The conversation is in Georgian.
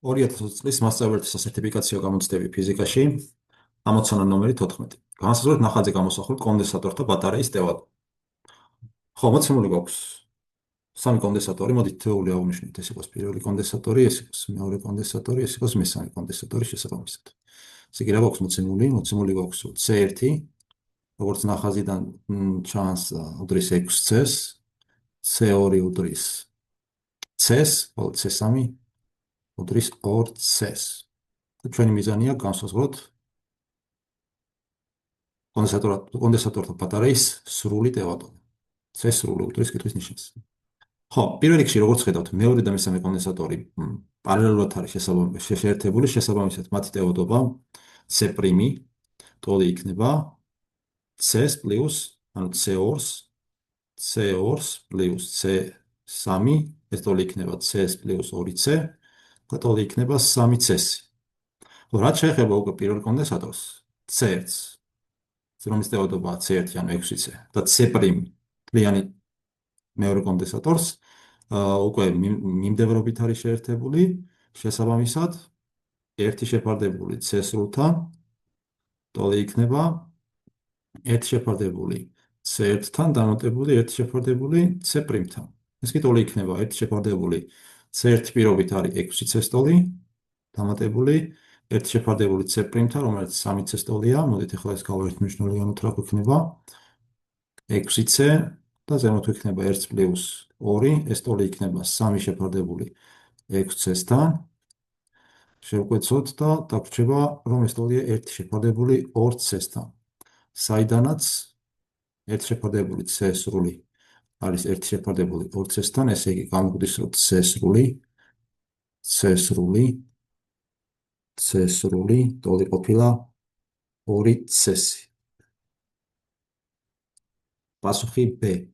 2020 წლის მასწავლებლთა სასერტიფიკაციო გამოცდები ფიზიკაში, ამოცანა ნომერი 14. განსაზღვრეთ ნახატზე გამოსახულ კონდენსატორთა ბატარეის ტევადობა. ხო, მოცემული გვაქვს სამი კონდენსატორი, მოდით თითოეული აღვნიშნოთ, ეს იყოს პირველი კონდენსატორი, ეს იყოს მეორე კონდენსატორი, ეს იყოს მესამე კონდენსატორი შესაბამისად. ესე იგი, რა გვაქვს მოცემული? მოცემული გვაქვს C1, როგორც ნახაზიდან ჩანს, უდრის 6C-ს, C2 უდრის C-ს, ხოლო C3 უდრის 2C-ს. ჩვენი მიზანია განსაზღვროთ კონდენსატორთა ბატარეის სრული ტევადობა. C სრული უდრის კითხვის ნიშანს. ხო, პირველ რიგში როგორც ხედავთ, მეორე და მესამე კონდენსატორი პარალელურად არის შეერთებული, შესაბამისად მათი ტევადობა C', ტოლი იქნება C-ს პლუს, ანუ C2 პლუს C3, ეს ტოლი იქნება C-ს პლუს 2C და ტოლი იქნება 3C-ს. რაც შეეხება უკვე პირველ კონდენსატორს, C1-ს, რომლის ტევადობაა C1, ანუ 6C და C' ტლიანი მეორე კონდენსატორს უკვე მიმდევრობით არის შეერთებული, შესაბამისად ერთი შეფარდებული C სრულთან ტოლი იქნება ერთი შეფარდებული C1-თან დამატებული ერთი შეფარდებული C'-თან. ეს კი ტოლი იქნება ერთი შეფარდებული C1 პირობით არის 6C ტოლი დამატებული ერთი შეფარდებული C'-თან, რომელიც 3C ტოლია. მოდით ახლა ეს გავერთმნიშვნელიანოთ, რა გვექნება 6C და ზემოთ იქნება 1 პლუს 2, ეს ტოლი იქნება 3 შეფარდებული 6C-თან. შევკვეცოთ და დაგვრჩება, რომ ეს ტოლია 1 შეფარდებული 2C-თან. საიდანაც 1 შეფარდებული C სრული არის 1 შეფარდებული 2C-თან, ესე იგი გამოგვდის, რომ C სრული ტოლი ყოფილა 2C. პასუხი B.